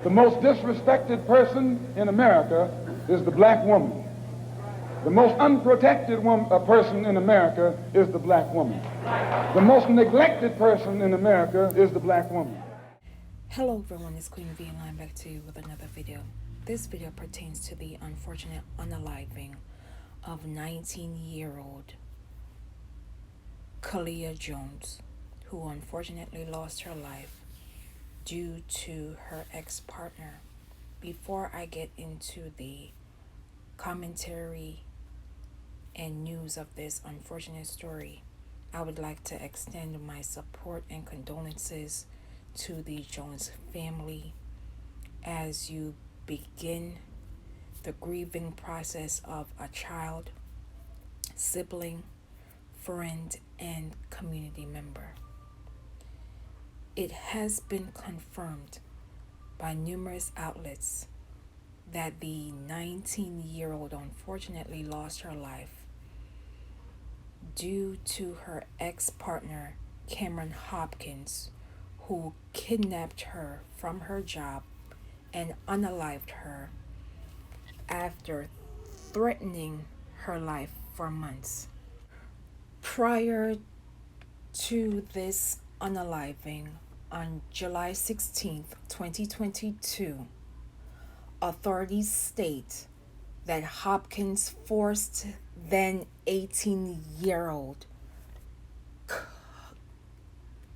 The most disrespected person in America is the black woman. The most unprotected person in America is the black woman. The most neglected person in America is the black woman. Hello everyone, it's Queen V and I'm back to you with another video. This video pertains to the unfortunate unaliving of 19-year-old Khaliyah Jones, who unfortunately lost her life due to her ex-partner. Before I get into the commentary and news of this unfortunate story, I would like to extend my support and condolences to the Jones family as you begin the grieving process of a child, sibling, friend, and community member. It has been confirmed by numerous outlets that the 19-year-old unfortunately lost her life due to her ex-partner, Cameron Hopkins, who kidnapped her from her job and unalived her after threatening her life for months. Prior to this unaliving, on July 16th, 2022, authorities state that Hopkins forced then 18-year-old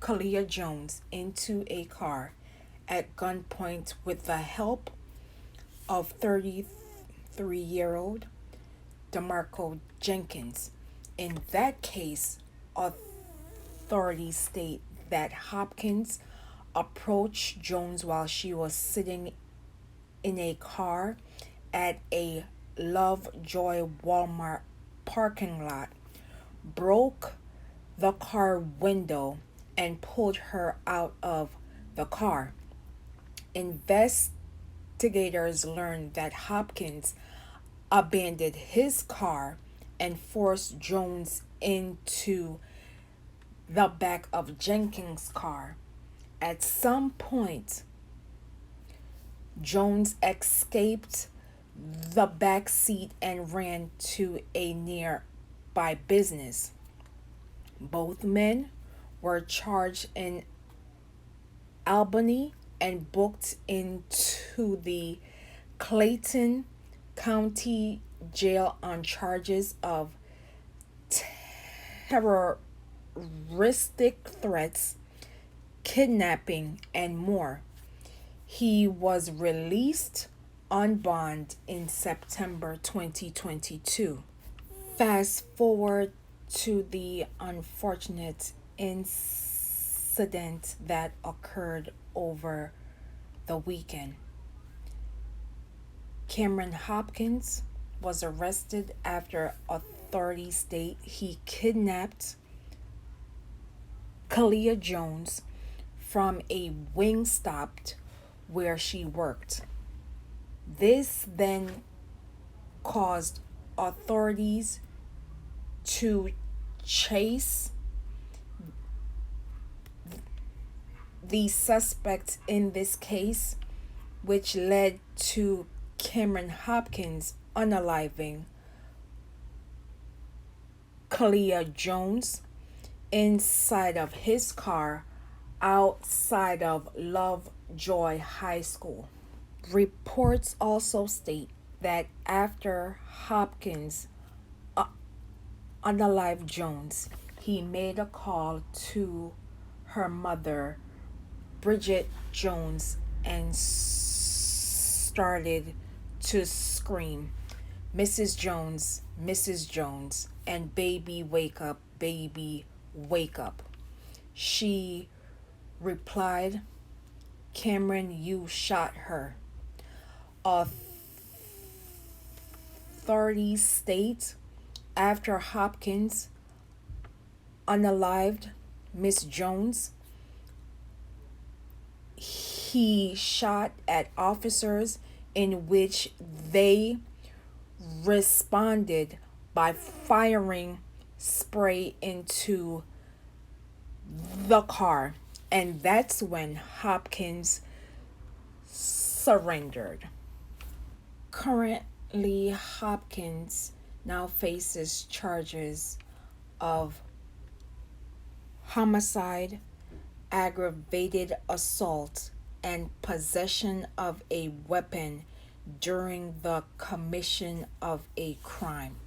Khaliyah Jones into a car at gunpoint with the help of 33-year-old Demarco Jennings. In that case, authorities state that Hopkins approached Jones while she was sitting in a car at a Lovejoy Walmart parking lot, broke the car window, and pulled her out of the car. Investigators learned that Hopkins abandoned his car and forced Jones into the back of Jennings' car. At some point, Jones escaped the back seat and ran to a nearby business. Both men were charged in Albany and booked into the Clayton County Jail on charges of terroristic threats, kidnapping, and more. He was released on bond in September 2022. Fast forward to the unfortunate incident that occurred over the weekend. Cameron Hopkins was arrested after authorities state he kidnapped Khaliyah Jones from a Wingstop where she worked. This then caused authorities to chase the suspect in this case, which led to Cameron Hopkins unaliving Khaliyah Jones inside of his car outside of Lovejoy High School. Reports also state that after Hopkins unalived Jones, he made a call to her mother, Bridgette Jones, and started to scream, "Mrs. Jones, Mrs. Jones," and "Baby, wake up, baby, wake up." She replied, "Cameron, you shot her." Authorities state after Hopkins unalived Miss Jones, he shot at officers, in which they responded by firing spray into the car. And that's when Hopkins surrendered. Currently, Hopkins now faces charges of homicide, aggravated assault, and possession of a weapon during the commission of a crime.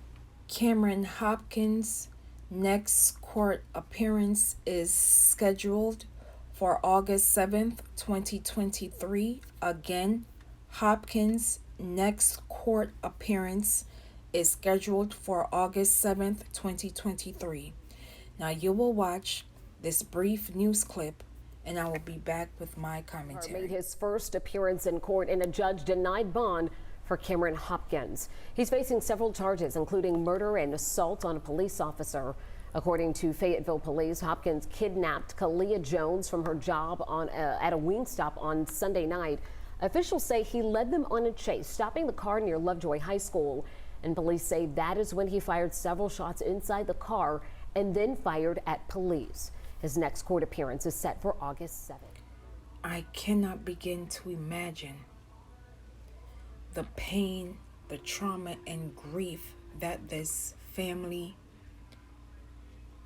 Cameron Hopkins' next court appearance is scheduled for August 7th, 2023. Again, Hopkins' next court appearance is scheduled for August 7th, 2023. Now you will watch this brief news clip and I will be back with my commentary. Made his first appearance in court and a judge denied bond for Cameron Hopkins. He's facing several charges, including murder and assault on a police officer. According to Fayetteville police, Hopkins kidnapped Khaliyah Jones from her job at a Wingstop on Sunday night. Officials say he led them on a chase, stopping the car near Lovejoy High School. And police say that is when he fired several shots inside the car and then fired at police. His next court appearance is set for August 7th. I cannot begin to imagine the pain, the trauma, and grief that this family,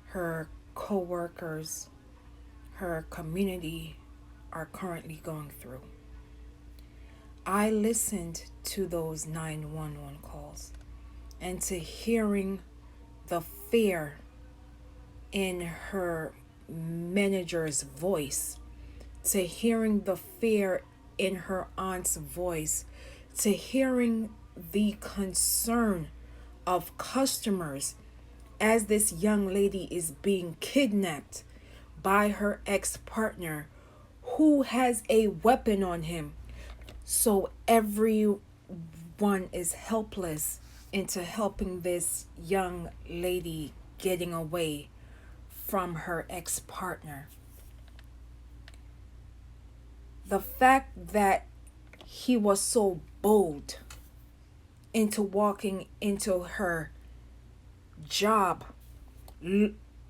her co-workers, her community are currently going through. I listened to those 911 calls, and to hearing the fear in her manager's voice, to hearing the fear in her aunt's voice, to hearing the concern of customers as this young lady is being kidnapped by her ex-partner who has a weapon on him. So everyone is helpless into helping this young lady getting away from her ex-partner. The fact that he was so bold into walking into her job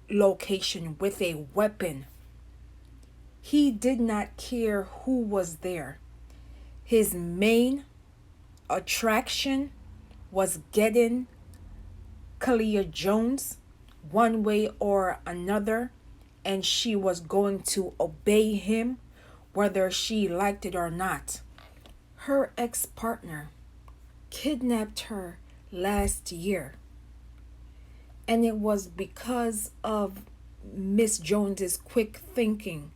location with a weapon. He did not care who was there. His main attraction was getting Khaliyah Jones one way or another, and she was going to obey him whether she liked it or not. Her ex-partner kidnapped her last year, and it was because of Miss Jones's quick thinking.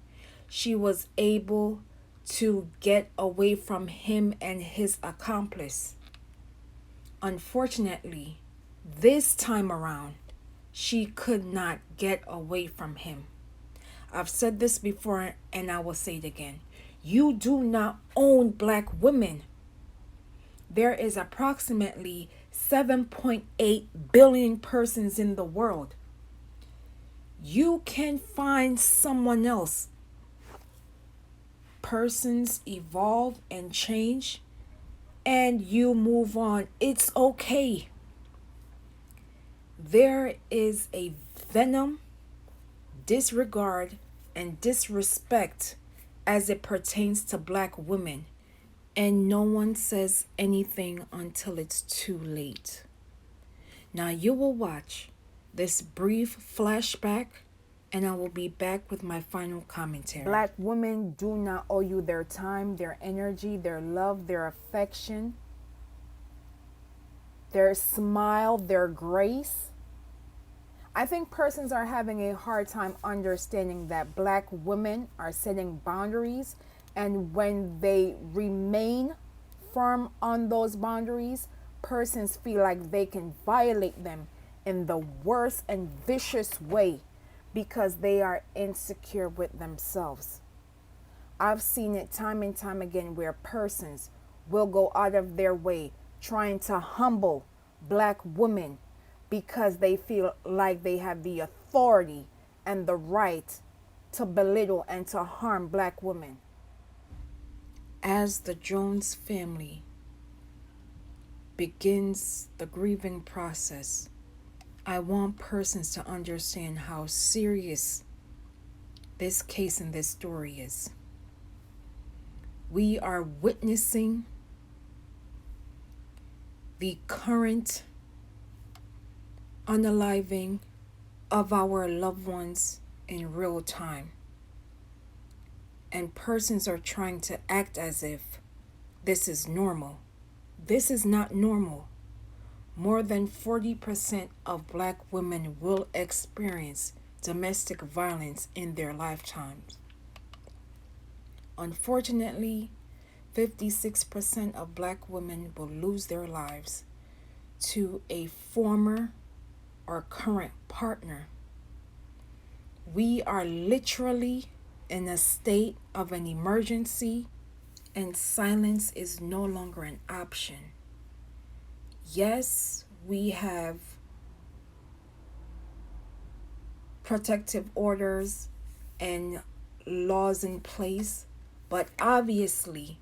She was able to get away from him and his accomplice. Unfortunately, this time around, she could not get away from him. I've said this before and I will say it again. You do not own black women. There is approximately 7.8 billion persons in the world. You can find someone else. Persons evolve and change, and you move on. It's okay. There is a venom, disregard, and disrespect as it pertains to black women, and no one says anything until it's too late. Now you will watch this brief flashback, and I will be back with my final commentary. Black women do not owe you their time, their energy, their love, their affection, their smile, their grace. I think persons are having a hard time understanding that black women are setting boundaries, and when they remain firm on those boundaries, persons feel like they can violate them in the worst and vicious way because they are insecure with themselves. I've seen it time and time again where persons will go out of their way trying to humble black women because they feel like they have the authority and the right to belittle and to harm black women. As the Jones family begins the grieving process, I want persons to understand how serious this case and this story is. we are witnessing the current unaliving of our loved ones in real time. And persons are trying to act as if this is normal. This is not normal. More than 40% of Black women will experience domestic violence in their lifetimes. Unfortunately, 56% of Black women will lose their lives to a former or current partner. We are literally in a state of an emergency, and silence is no longer an option. Yes, we have protective orders and laws in place, but obviously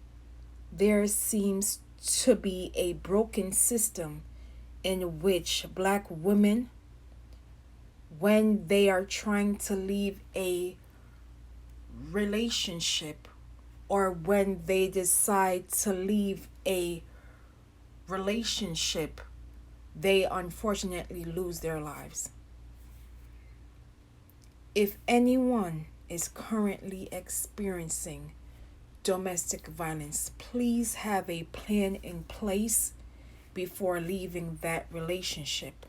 there seems to be a broken system in which Black women, when they are trying to leave a relationship or when they decide to leave a relationship, they unfortunately lose their lives. If anyone is currently experiencing domestic violence, please have a plan in place before leaving that relationship.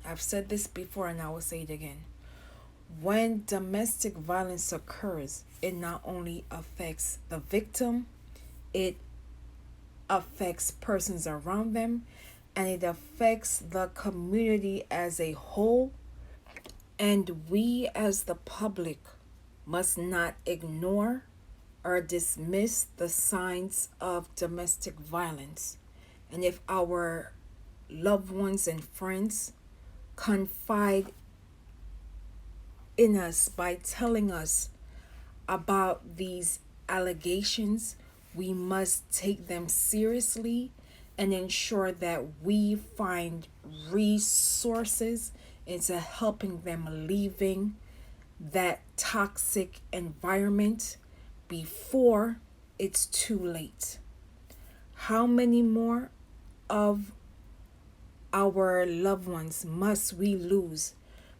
I've said this before and I will say it again. When domestic violence occurs, it not only affects the victim, it affects persons around them, and it affects the community as a whole. And we as the public must not ignore or dismiss the signs of domestic violence. And if our loved ones and friends confide in us by telling us about these allegations, we must take them seriously and ensure that we find resources into helping them leaving that toxic environment before it's too late. How many more of our loved ones must we lose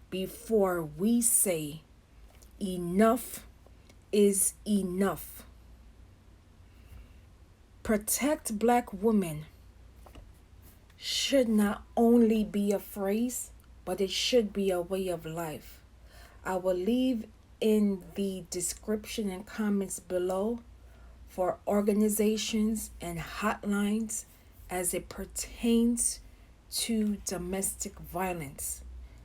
before we say enough is enough? Protect Black women should not only be a phrase, but it should be a way of life. I will leave in the description and comments below for organizations and hotlines as it pertains to domestic violence.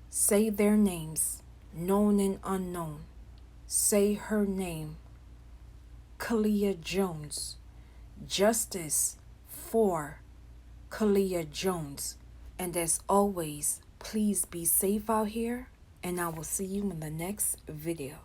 Say their names, known and unknown. Say her name, Khaliyah Jones. Justice for Khaliyah Jones. And as always, please be safe out here, and I will see you in the next video.